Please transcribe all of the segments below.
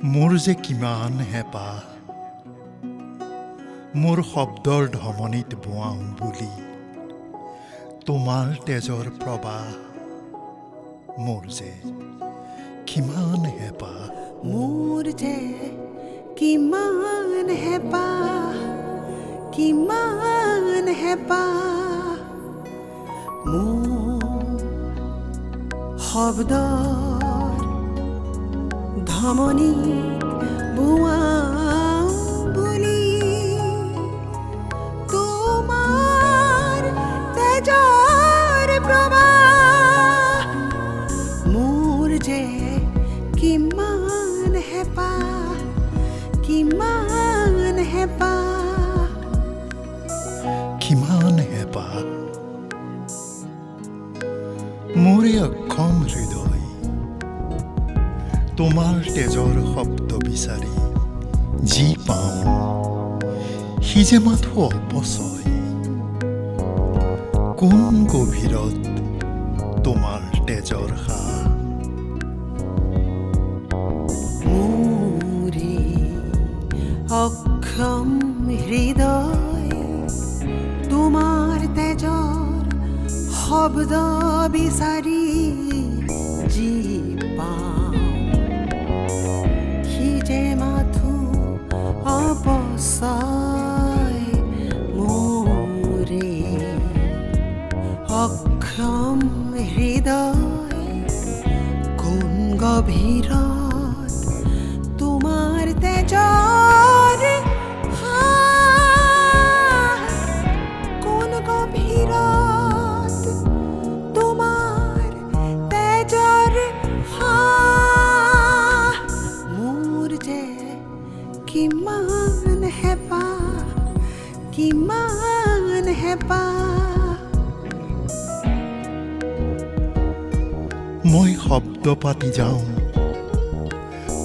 মোৰ যে কিমান হেঁপাহ মোৰ শব্দৰ ধমনীত বোৱাওঁ বুলি তোমাৰ তেজৰ প্ৰবাহ মোৰ যে কিমান হেঁপাহ মোৰ যে কিমান হেঁপাহ কিমান হেঁপাহ মোৰ শব্দৰ ধমনী বোৱাওঁ বুলি তোমাৰ তেজৰ প্ৰবাহ মোৰ যে কিমান হেঁপাহ কিমান হেঁপাহ কিমান হেঁপাহ মোৰে অক্ষম হৃদয় তোমাৰ তেজৰ শব্দ বিচাৰি যি পাওঁ সি যে মাথো অপচয় কোন গভীৰত তোমাৰ তেজৰ সাহ মোৰে অক্ষম হৃদয় তোমাৰ তেজৰ শব্দ বিচাৰি যি পাওঁ সি যে মাথো অপচয় মোৰে অক্ষম হৃদয় কোন গভীৰত তোমাৰ তেজৰ সাহ কোন গভীৰত তোমাৰ তেজৰ সাহ মোৰ যে কিমান হেঁপাহ কিমান হেঁপাহ মই শব্দ পাতি যাওঁ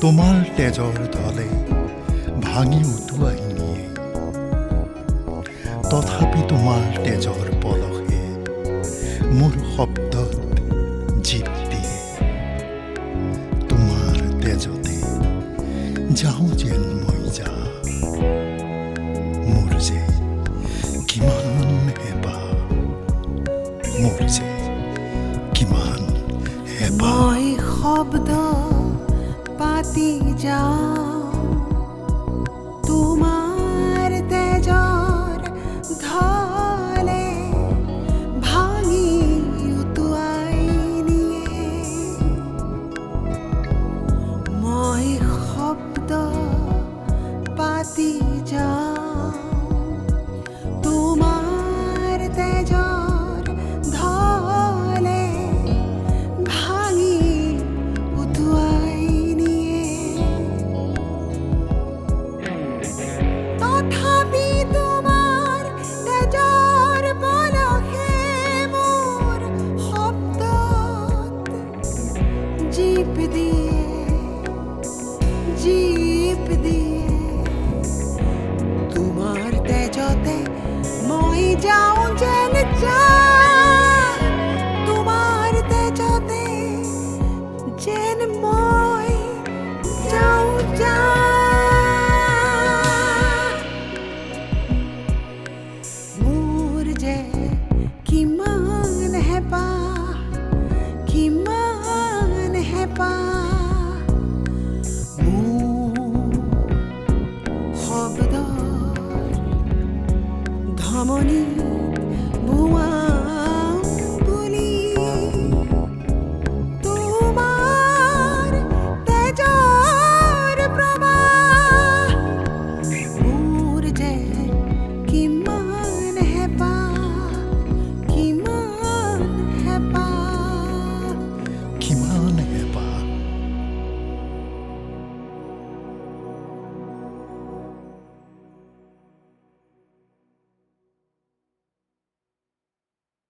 তোমাৰ তেজৰ ধলে ভাঙি উটুৱাই নিয়ে তথাপি তোমাৰ তেজৰ পলসে মোৰ শব্দত জীপ দিয়ে তোমাৰ তেজতে যাওঁ যেন মই যা মোৰ যে কিমান হেঁপাহ মোৰ যে কিমান হেঁপাহ মই শব্দ পাতি যাওঁ তোমাৰ তেজৰ ধলে ভাঙি উটুৱাই নিয়ে মই শব্দ পাতি যাওঁ তোমাৰ তেজৰ ধলে ভাঙি উটুৱাই নিয়ে তথাপি তোমাৰ তেজৰ পলসে মোৰ শব্দত জীপ দিয়ে জীপ দিয়ে তোমাৰ তেজতে মই যাওঁ যেন যা তোমাৰ তেজতে যেন মই যাওঁ যা মোৰ যে কিমান হেঁপাহ কিমান হেঁপাহ মোৰ শব্দৰ ধমনী বোৱা